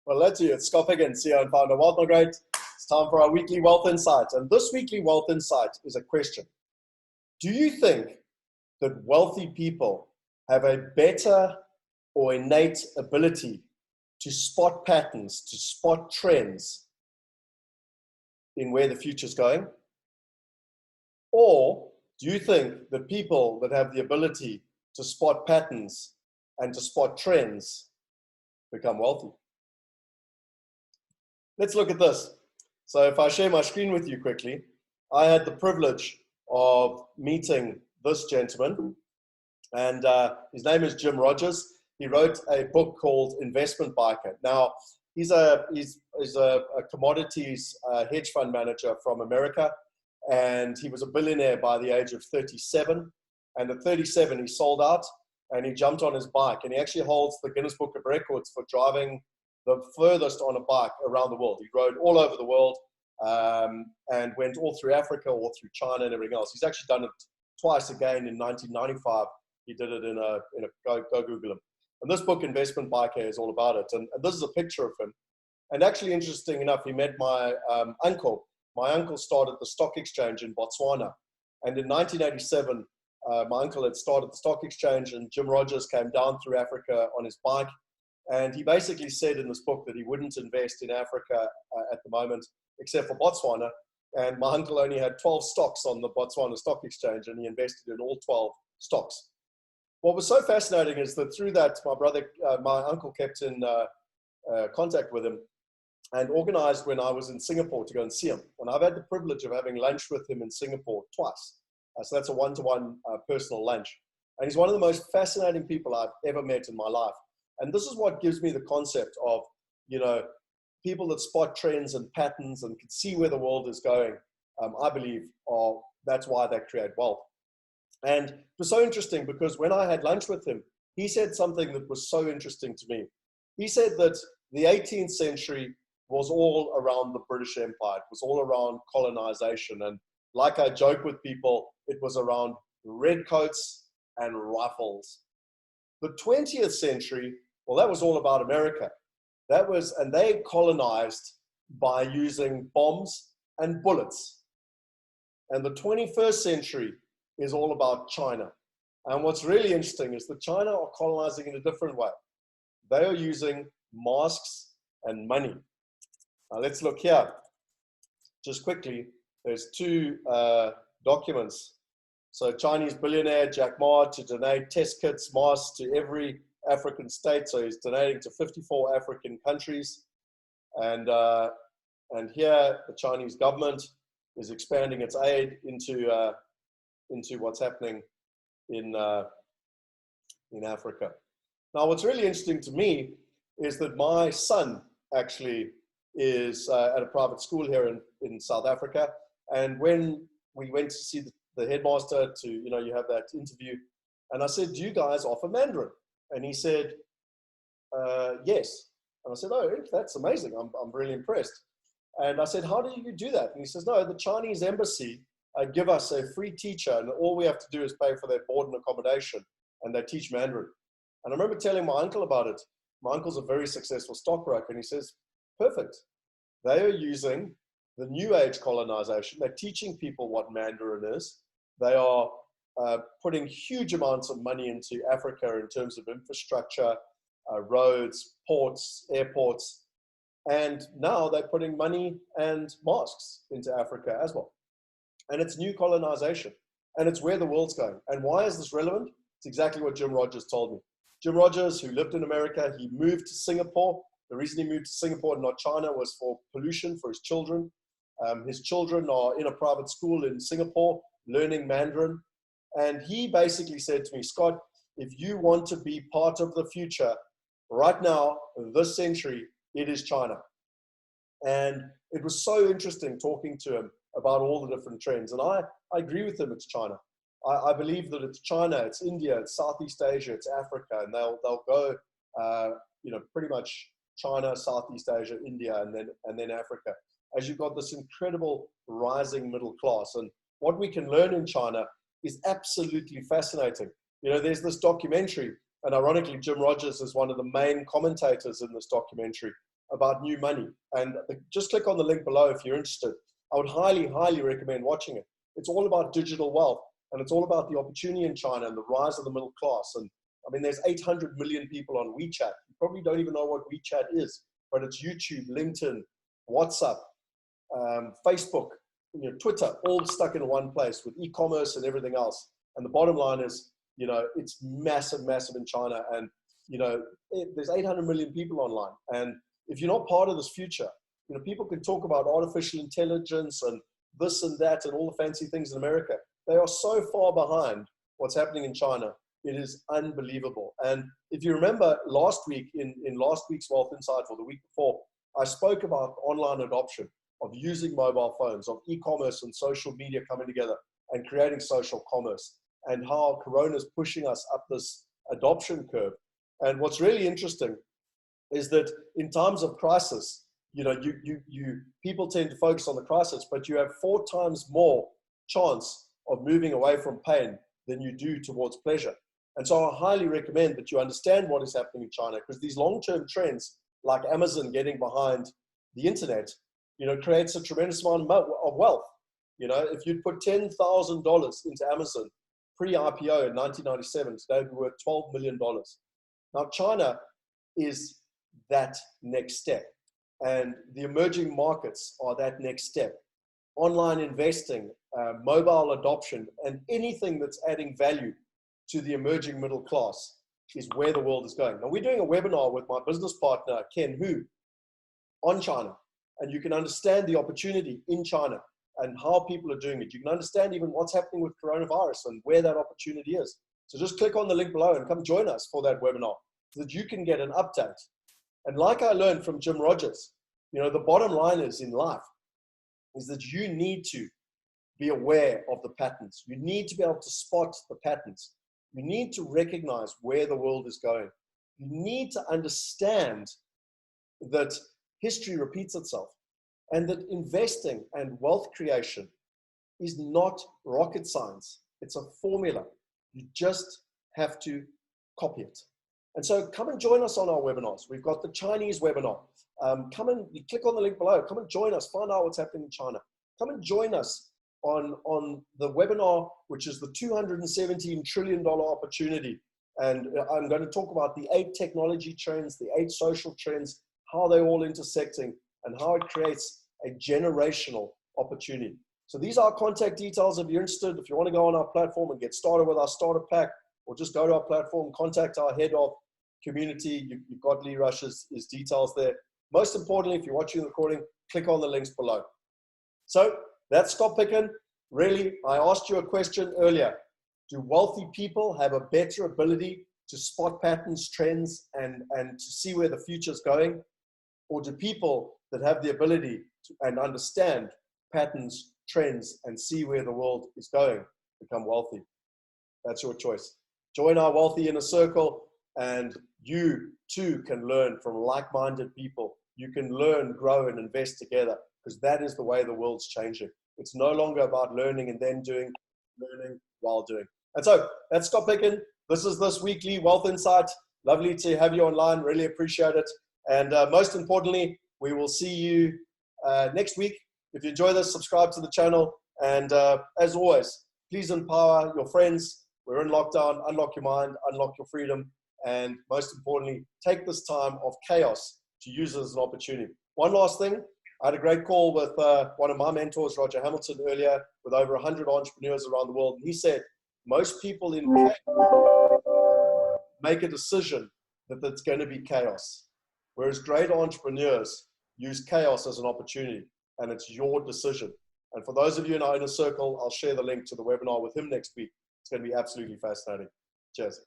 Well, let's see. It's Scott Picken, CEO and founder of Wealthe, Migrate. It's time for our weekly Wealth Insight. And this weekly Wealth Insight is a question. Do you think that wealthy people have a better or innate ability to spot patterns, to spot trends in where the future is going? Or do you think that people that have the ability to spot patterns and to spot trends become wealthy? Let's look at this. So if I share my screen with you quickly, I had the privilege of meeting this gentleman, and his name is Jim Rogers. He wrote a book called Investment Biker. Now, he's a commodities hedge fund manager from America, and he was a billionaire by the age of 37. And at 37, he sold out, and he jumped on his bike, and he actually holds the Guinness Book of Records for driving the furthest on a bike around the world. He rode all over the world and went all through Africa, all through China and everything else. He's actually done it twice again in 1995. He did it in a go Google him. And this book, Investment Biker, is all about it. And this is a picture of him. And actually, interesting enough, he met my uncle. My uncle started the stock exchange in Botswana. And in 1987, my uncle had started the stock exchange, and Jim Rogers came down through Africa on his bike. And he basically said in this book that he wouldn't invest in Africa at the moment, except for Botswana. And my uncle only had 12 stocks on the Botswana Stock Exchange, and he invested in all 12 stocks. What was so fascinating is that through that, my uncle kept in contact with him and organized when I was in Singapore to go and see him. And I've had the privilege of having lunch with him in Singapore twice. So that's a one-to-one personal lunch. And he's one of the most fascinating people I've ever met in my life. And this is what gives me the concept of, people that spot trends and patterns and can see where the world is going, I believe, that's why they create wealth. And it was so interesting because when I had lunch with him, he said something that was so interesting to me. He said that the 18th century was all around the British Empire. It was all around colonization. And like I joke with people, it was around redcoats and rifles. The 20th century, well, that was all about America. And they colonized by using bombs and bullets. And the 21st century is all about China. And what's really interesting is that China are colonizing in a different way. They are using masks and money. Now let's look here. Just quickly, there's two documents. So Chinese billionaire Jack Ma to donate test kits, masks to every African state. So he's donating to 54 African countries. And here the Chinese government is expanding its aid into what's happening in Africa. Now, what's really interesting to me is that my son actually is at a private school here in South Africa. And when we went to see the headmaster you have that interview, and I said, do you guys offer Mandarin? And he said, yes. And I said, oh, that's amazing. I'm really impressed. And I said, how do you do that? And he says, no, the Chinese embassy give us a free teacher, and all we have to do is pay for their board and accommodation, and they teach Mandarin. And I remember telling my uncle about it. My uncle's a very successful stockbroker, and he says, perfect. They are using the new age colonization. They're teaching people what Mandarin is. They are putting huge amounts of money into Africa in terms of infrastructure, roads, ports, airports. And now they're putting money and masks into Africa as well. And it's new colonization. And it's where the world's going. And why is this relevant? It's exactly what Jim Rogers told me. Jim Rogers, who lived in America, he moved to Singapore. The reason he moved to Singapore and not China was for pollution for his children. His children are in a private school in Singapore learning Mandarin. And he basically said to me, Scott, if you want to be part of the future, right now, this century, it is China. And it was so interesting talking to him about all the different trends. And I agree with him, it's China. I believe that it's China, it's India, it's Southeast Asia, it's Africa, and they'll go, pretty much China, Southeast Asia, India, and then Africa. As you've got this incredible rising middle class. And what we can learn in China is absolutely fascinating. There's this documentary, and ironically, Jim Rogers is one of the main commentators in this documentary. about new money. And just click on the link below if you're interested. I would highly, highly recommend watching it. It's all about digital wealth, and it's all about the opportunity in China and the rise of the middle class. And I mean, there's 800 million people on WeChat. You probably don't even know what WeChat is, but it's YouTube, LinkedIn, WhatsApp, Facebook, you know, Twitter, all stuck in one place with e-commerce and everything else. And the bottom line is, you know, it's massive, massive in China. And, you know, there's 800 million people online. And if you're not part of this future, you know, people can talk about artificial intelligence and this and that and all the fancy things in America. They are so far behind what's happening in China. It is unbelievable. And if you remember last week, in last week's Wealth Insight, or the week before, I spoke about online adoption of using mobile phones, of e-commerce and social media coming together and creating social commerce, and how Corona is pushing us up this adoption curve. And what's really interesting is that in times of crisis, you know, people tend to focus on the crisis, but you have 4 times more chance of moving away from pain than you do towards pleasure. And so I highly recommend that you understand what is happening in China, because these long-term trends, like Amazon getting behind the internet, you know, creates a tremendous amount of wealth. You know, if you'd put $10,000 into Amazon pre-IPO in 1997, today would be worth $12 million. Now, China is that next step, and the emerging markets are that next step. Online investing, mobile adoption, and anything that's adding value to the emerging middle class is where the world is going. Now, we're doing a webinar with my business partner, Ken Hu, on China, and you can understand the opportunity in China and how people are doing it. You can understand even what's happening with coronavirus and where that opportunity is. So just click on the link below and come join us for that webinar so that you can get an update. And like I learned from Jim Rogers, you know, the bottom line is in life is that you need to be aware of the patterns. You need to be able to spot the patterns. You need to recognize where the world is going. You need to understand that history repeats itself, and that investing and wealth creation is not rocket science. It's a formula. You just have to copy it. And so come and join us on our webinars. We've got the Chinese webinar. Come and you click on the link below. Come and join us. Find out what's happening in China. Come and join us on the webinar, which is the $217 trillion opportunity. And I'm going to talk about the 8 technology trends, the 8 social trends, how they're all intersecting, and how it creates a generational opportunity. So these are contact details if you're interested. If you want to go on our platform and get started with our starter pack, or just go to our platform, contact our head of community. You've got Lee Rush's details there. Most importantly, if you're watching the recording, click on the links below. So that's Scott Picken. Really, I asked you a question earlier. Do wealthy people have a better ability to spot patterns, trends, and to see where the future is going? Or do people that have the ability to, and understand patterns, trends, and see where the world is going become wealthy? That's your choice. Join our Wealthy Inner Circle, and you too can learn from like-minded people. You can learn, grow, and invest together, because that is the way the world's changing. It's no longer about learning and then doing, learning while doing. And so that's Scott Picken. This is this weekly Wealth Insight. Lovely to have you online. Really appreciate it. And most importantly, we will see you next week. If you enjoy this, subscribe to the channel. And as always, please empower your friends. We're in lockdown. Unlock your mind, unlock your freedom. And most importantly, take this time of chaos to use it as an opportunity. One last thing. I had a great call with one of my mentors, Roger Hamilton, earlier, with over 100 entrepreneurs around the world. And he said, most people in make a decision that it's going to be chaos, whereas great entrepreneurs use chaos as an opportunity, and it's your decision. And for those of you in our inner circle, I'll share the link to the webinar with him next week. It's going to be absolutely fascinating. Cheers.